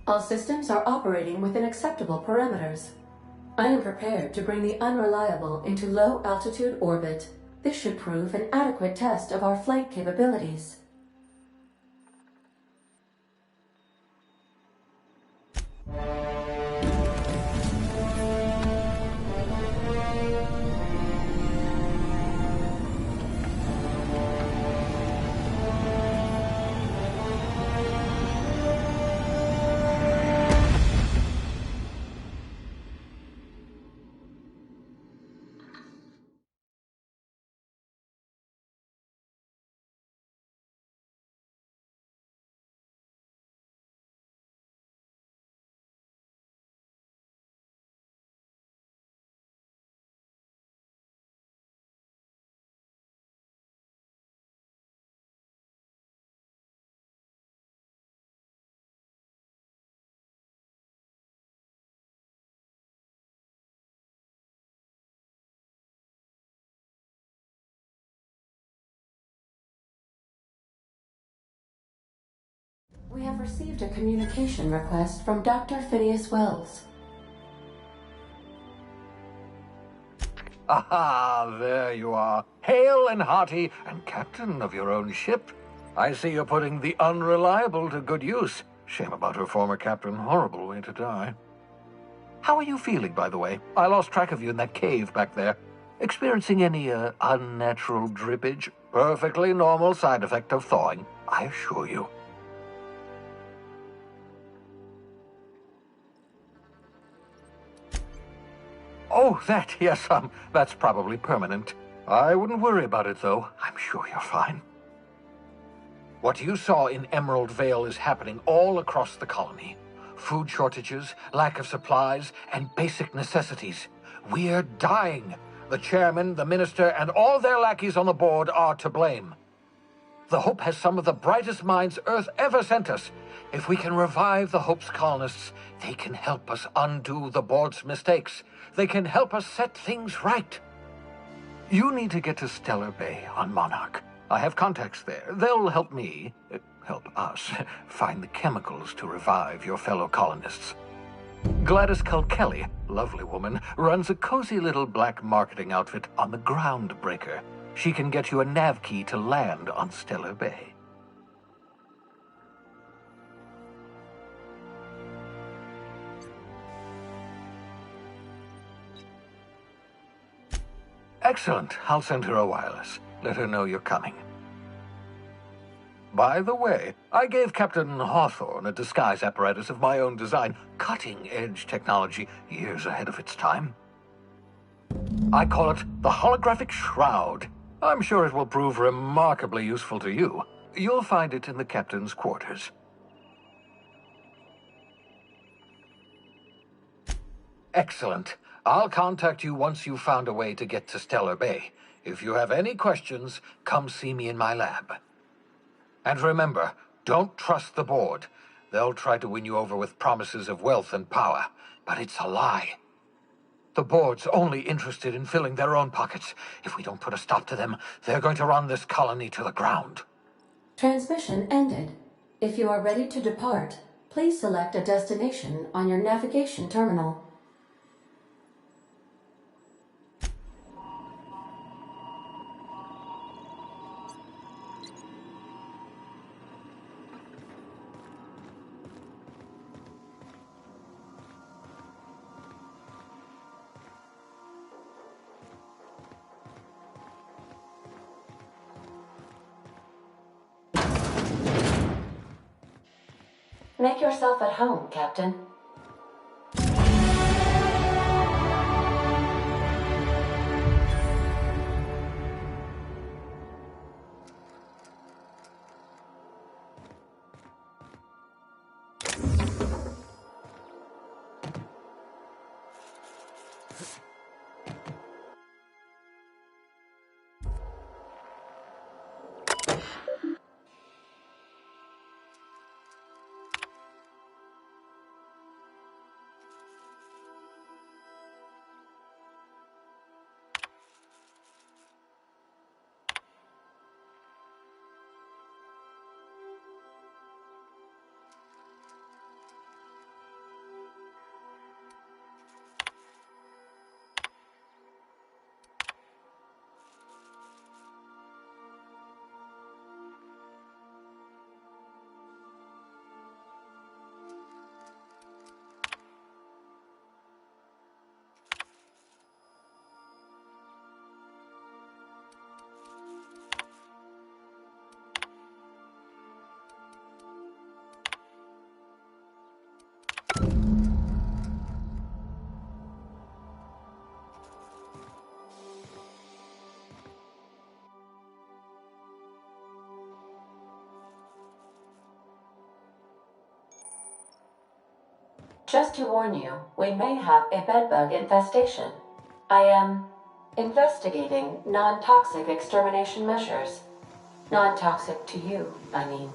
All systems are operating within acceptable parameters. I am prepared to bring the unreliable into low-altitude orbit. This should prove an adequate test of our flight capabilities. We have received a communication request from Dr. Phineas Wells. Aha, there you are, hale and hearty, and captain of your own ship. I see you're putting the unreliable to good use. Shame about her former captain, horrible way to die. How are you feeling, by the way? I lost track of you in that cave back there. Experiencing any, unnatural drippage? Perfectly normal side effect of thawing, I assure you. Oh, that, yes, that's probably permanent. I wouldn't worry about it, though. I'm sure you're fine. What you saw in Emerald Vale is happening all across the colony. Food shortages, lack of supplies, and basic necessities. We're dying. The chairman, the minister, and all their lackeys on the board are to blame. The Hope has some of the brightest minds Earth ever sent us. If we can revive the Hope's colonists, they can help us undo the board's mistakes. They can help us set things right. You need to get to Stellar Bay on Monarch. I have contacts there. They'll help me, help us, find the chemicals to revive your fellow colonists. Gladys Kelly, lovely woman, runs a cozy little black marketing outfit on the Groundbreaker. She can get you a nav key to land on Stellar Bay. Excellent. I'll send her a wireless. Let her know you're coming. By the way, I gave Captain Hawthorne a disguise apparatus of my own design, cutting-edge technology, years ahead of its time. I call it the Holographic Shroud. I'm sure it will prove remarkably useful to you. You'll find it in the captain's quarters. Excellent. I'll contact you once you've found a way to get to Stellar Bay. If you have any questions, come see me in my lab. And remember, don't trust the board. They'll try to win you over with promises of wealth and power, but it's a lie. The board's only interested in filling their own pockets. If we don't put a stop to them, they're going to run this colony to the ground. Transmission ended. If you are ready to depart, please select a destination on your navigation terminal. Make yourself at home, Captain. Just to warn you, we may have a bedbug infestation. I am investigating non-toxic extermination measures. Non-toxic to you, I mean.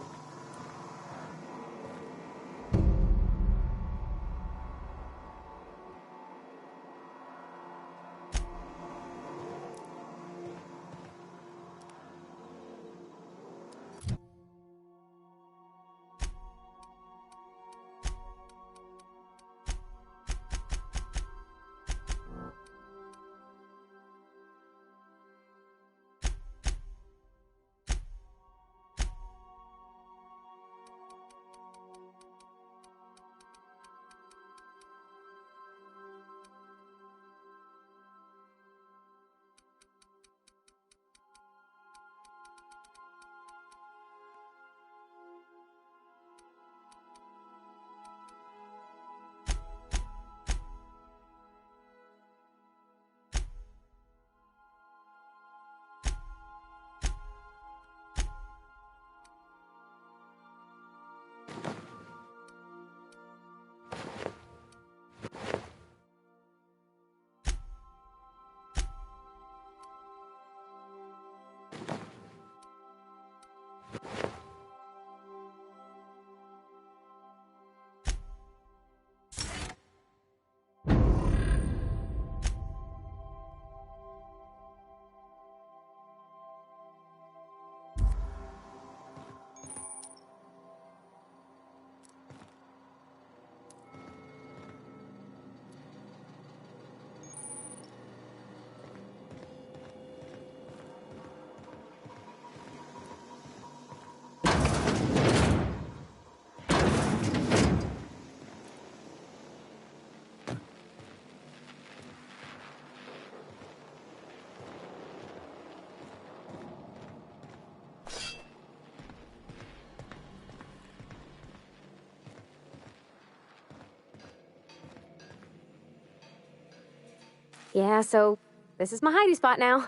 Yeah, so this is my hidey spot now.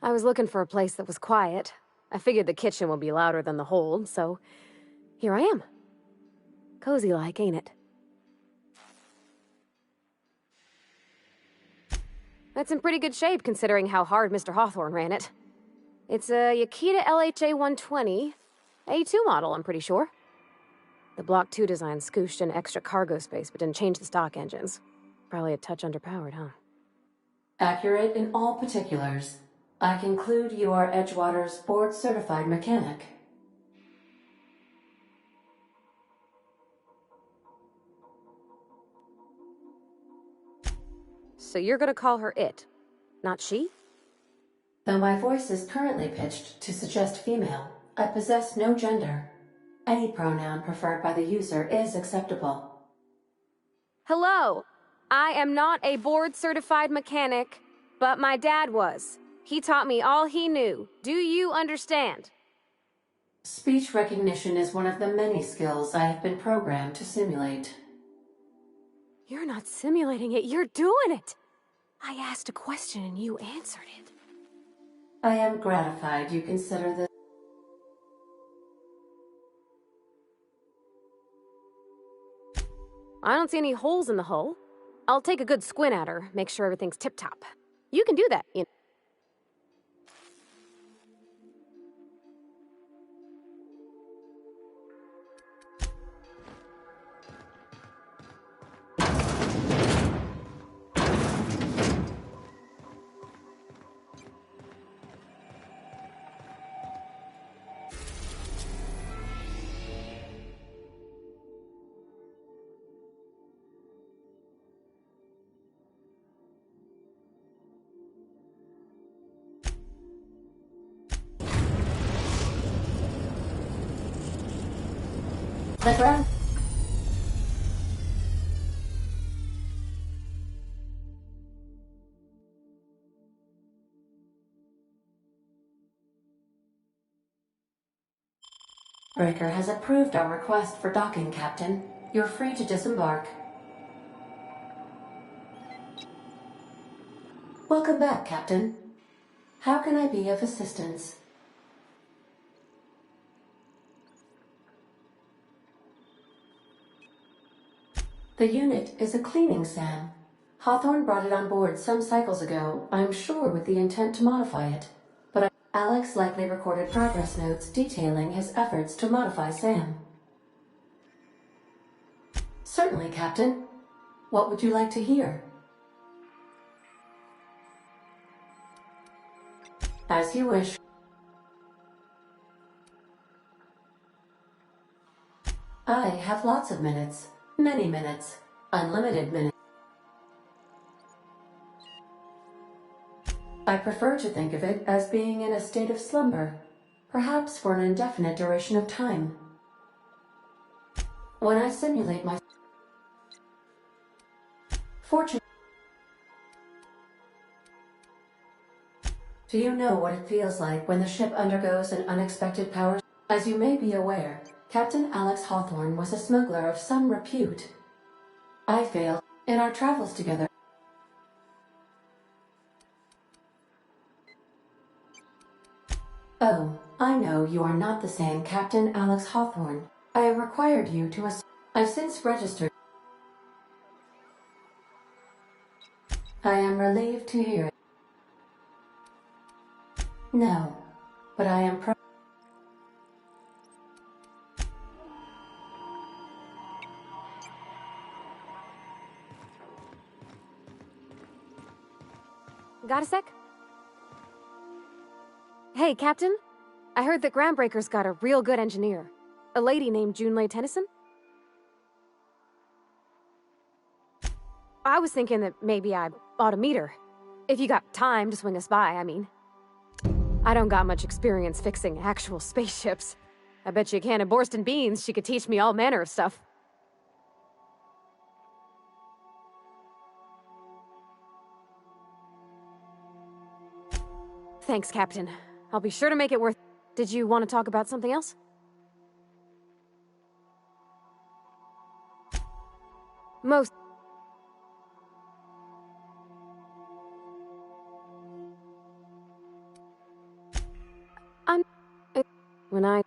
I was looking for a place that was quiet. I figured the kitchen would be louder than the hold, so here I am. Cozy-like, ain't it? That's in pretty good shape considering how hard Mr. Hawthorne ran it. It's a Yakita LHA 120, A2 model, I'm pretty sure. The Block 2 design scooshed in extra cargo space but didn't change the stock engines. Probably a touch underpowered, huh? Accurate in all particulars. I conclude you are Edgewater's board-certified mechanic. So you're gonna call her it, not she? Though my voice is currently pitched to suggest female, I possess no gender. Any pronoun preferred by the user is acceptable. Hello! I am not a board-certified mechanic, but my dad was. He taught me all he knew. Do you understand? Speech recognition is one of the many skills I have been programmed to simulate. You're not simulating it, you're doing it! I asked a question and you answered it. I am gratified you consider this. I don't see any holes in the hull. I'll take a good squint at her, make sure everything's tip-top. You can do that, you know. The ground. Breaker has approved our request for docking, Captain. You're free to disembark. Welcome back, Captain. How can I be of assistance? The unit is a cleaning SAM. Hawthorne brought it on board some cycles ago, I'm sure with the intent to modify it. But Alex likely recorded progress notes detailing his efforts to modify SAM. Certainly, Captain. What would you like to hear? As you wish. I have lots of minutes. Many minutes. Unlimited minutes. I prefer to think of it as being in a state of slumber, perhaps for an indefinite duration of time. When I simulate my fortune. Do you know what it feels like when the ship undergoes an unexpected power? As you may be aware, Captain Alex Hawthorne was a smuggler of some repute. I failed in our travels together. Oh, I know you are not the same Captain Alex Hawthorne. I have required you to I've since registered. I am relieved to hear it. No, but I am Got a sec? Hey, Captain. I heard that Groundbreaker's got a real good engineer. A lady named Junlei Tennyson? I was thinking that maybe I ought to meet her. If you got time to swing us by, I mean. I don't got much experience fixing actual spaceships. I bet you a can of Borston beans she could teach me all manner of stuff. Thanks, Captain. I'll be sure to make it worth... Did you want to talk about something else? Most... When I...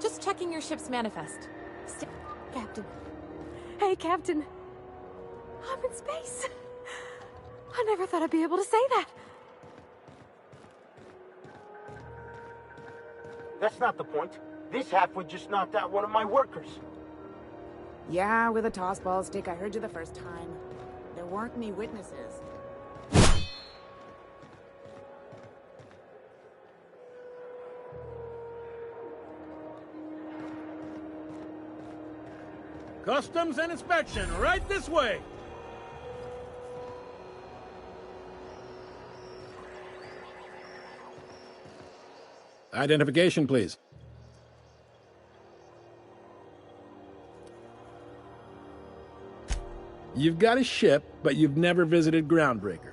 Just checking your ship's manifest. Captain. Hey, Captain. I'm in space. I never thought I'd be able to say that. That's not the point. This halfwit just knocked out one of my workers. Yeah, with a tossball stick. I heard you the first time. There weren't any witnesses. Customs and inspection, right this way! Identification, please. You've got a ship, but you've never visited Groundbreaker.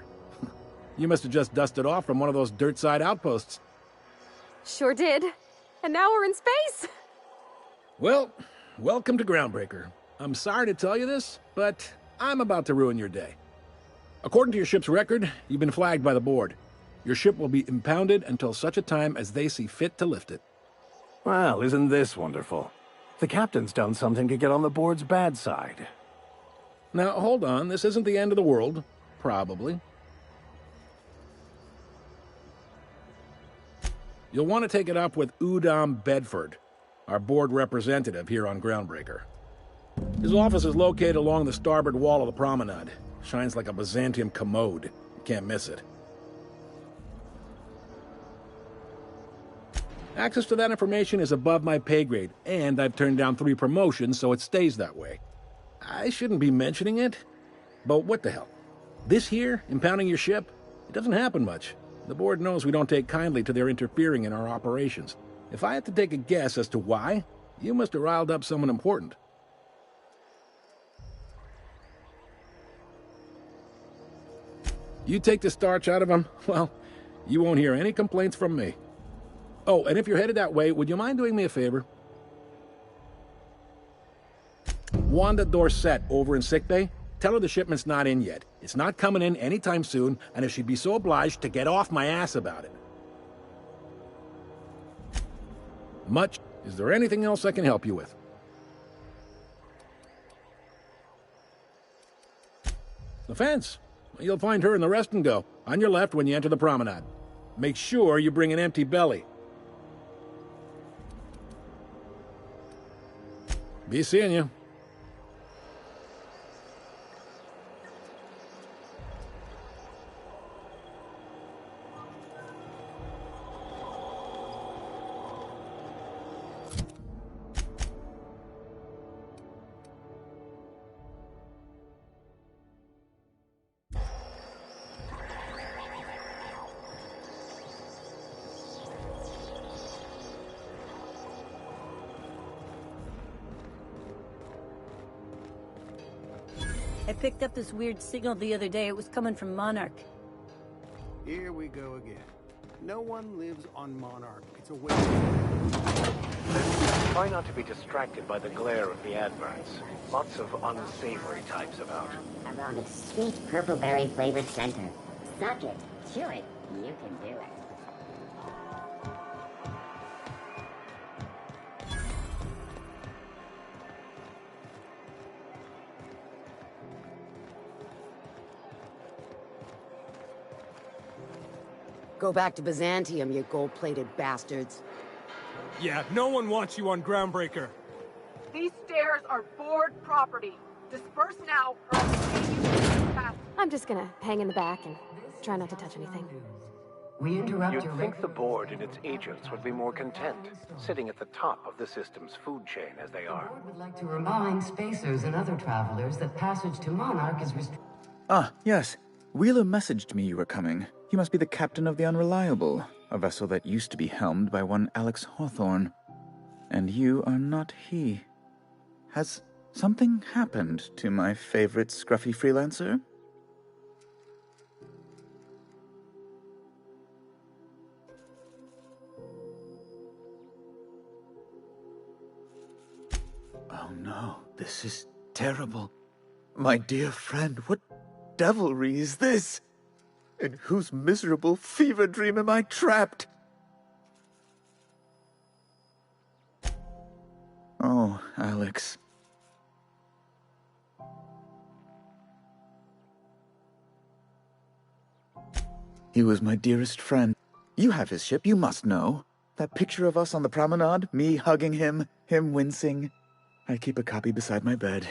You must have just dusted off from one of those dirt-side outposts. Sure did. And now we're in space! Well, welcome to Groundbreaker. I'm sorry to tell you this, but I'm about to ruin your day. According to your ship's record, you've been flagged by the board. Your ship will be impounded until such a time as they see fit to lift it. Well, isn't this wonderful? The captain's done something to get on the board's bad side. Now, hold on. This isn't the end of the world. Probably. You'll want to take it up with Udom Bedford, our board representative here on Groundbreaker. His office is located along the starboard wall of the promenade. Shines like a Byzantium commode. You can't miss it. Access to that information is above my pay grade, and I've turned down 3 promotions, so it stays that way. I shouldn't be mentioning it, but what the hell? This here, impounding your ship, it doesn't happen much. The board knows we don't take kindly to their interfering in our operations. If I had to take a guess as to why, you must have riled up someone important. You take the starch out of them, well, you won't hear any complaints from me. Oh, and if you're headed that way, would you mind doing me a favor? Wanda Dorset over in sickbay, tell her the shipment's not in yet. It's not coming in anytime soon, and if she'd be so obliged to get off my ass about it. Much. Is there anything else I can help you with? The fence. You'll find her in the rest and go, on your left when you enter the promenade. Make sure you bring an empty belly. Be seeing you. I picked up this weird signal the other day. It was coming from Monarch. Here we go again. No one lives on Monarch. It's a waste. Try not to be distracted by the glare of the adverts. Lots of unsavory types about. Around a sweet purple berry flavored center. Suck it. Chew it. You can do it. Go back to Byzantium, you gold-plated bastards. Yeah, no one wants you on Groundbreaker. These stairs are board property. Disperse now, or I'll continue to pass. I'm just gonna hang in the back and try not to touch anything. We interrupt You'd your think the board and its agents would be more content, sitting at the top of the system's food chain as they are. The board would like to remind spacers and other travelers that passage to Monarch is restricted. Ah, yes. Wheeler messaged me you were coming. He must be the captain of the Unreliable, a vessel that used to be helmed by one Alex Hawthorne. And you are not he. Has something happened to my favorite scruffy freelancer? Oh no, this is terrible. My dear friend, what devilry is this? In whose miserable fever dream am I trapped? Oh, Alex. He was my dearest friend. You have his ship, you must know. That picture of us on the promenade, me hugging him, him wincing. I keep a copy beside my bed.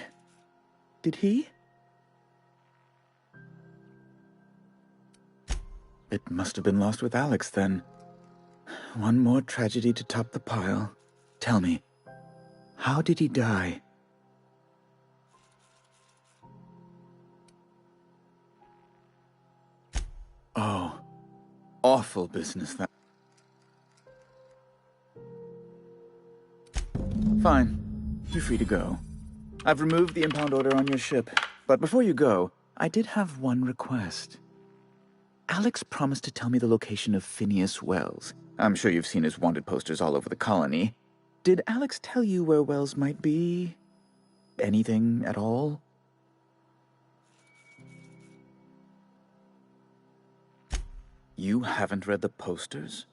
Did he? It must have been lost with Alex, then. One more tragedy to top the pile. Tell me, how did he die? Oh, awful business, that. Fine. You're free to go. I've removed the impound order on your ship, but before you go, I did have one request. Alex promised to tell me the location of Phineas Wells. I'm sure you've seen his wanted posters all over the colony. Did Alex tell you where Wells might be? Anything at all? You haven't read the posters?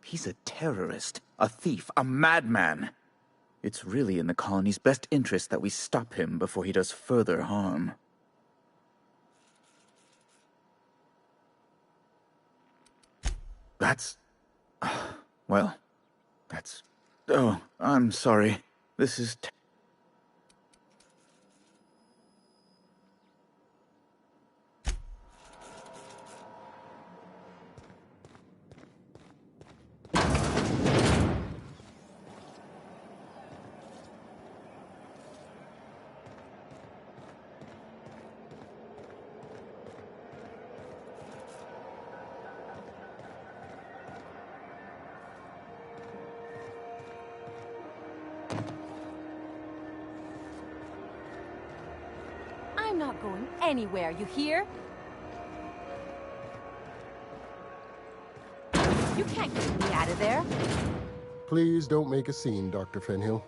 He's a terrorist, a thief, a madman. It's really in the colony's best interest that we stop him before he does further harm. That's... well, that's... oh, I'm sorry. This is... I'm not going anywhere, you hear? You can't get me out of there. Please don't make a scene, Dr. Fenhill.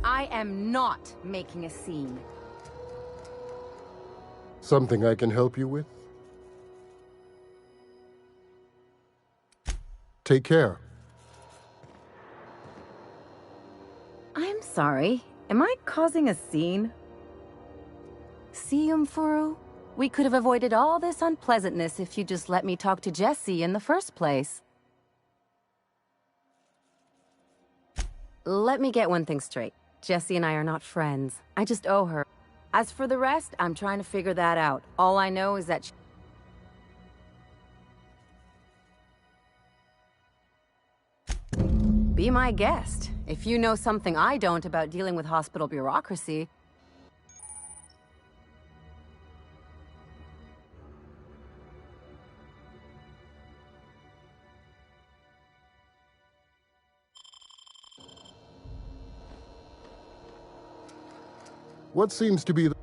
I am not making a scene. Something I can help you with? Take care. I'm sorry. Am I causing a scene? See, Umfuru? We could have avoided all this unpleasantness if you just let me talk to Jessie in the first place. Let me get one thing straight. Jessie and I are not friends. I just owe her. As for the rest, I'm trying to figure that out. All I know is that Be my guest. If you know something I don't about dealing with hospital bureaucracy... What seems to be the...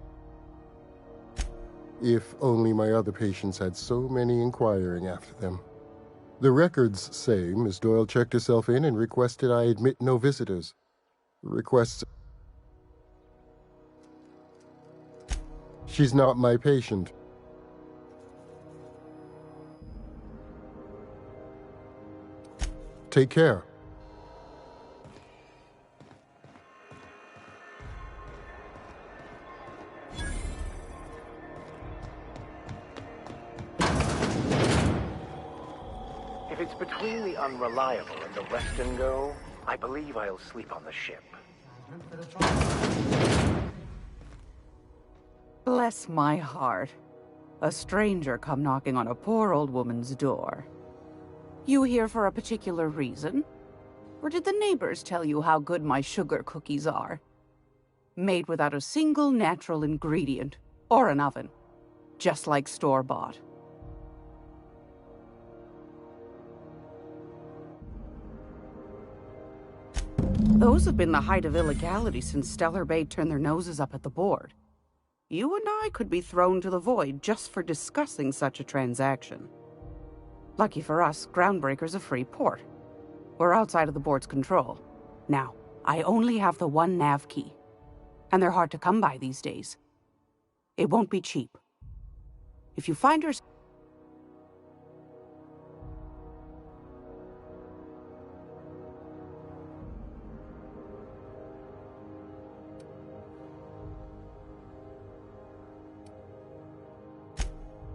If only my other patients had so many inquiring after them. The records say Miss Doyle checked herself in and requested I admit no visitors. Requests... She's not my patient. Take care. If it's between the unreliable and the rest and go, I believe I'll sleep on the ship. Bless my heart. A stranger come knocking on a poor old woman's door. You here for a particular reason? Or did the neighbors tell you how good my sugar cookies are? Made without a single natural ingredient, or an oven. Just like store-bought. Those have been the height of illegality since Stellar Bay turned their noses up at the board. You and I could be thrown to the void just for discussing such a transaction. Lucky for us, Groundbreaker's a free port. We're outside of the board's control. Now, I only have the one nav key. And they're hard to come by these days. It won't be cheap. If you find yourself...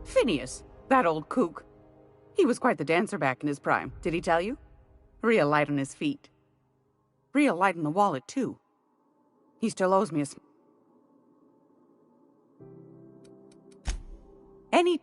Phineas, that old kook. He was quite the dancer back in his prime, did he tell you? Real light on his feet. Real light in the wallet, too. He still owes me a... Any...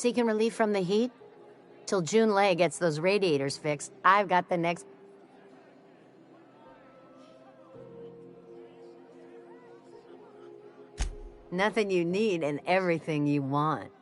seeking relief from the heat? Till June Lay gets those radiators fixed, I've got the next... Nothing you need and everything you want.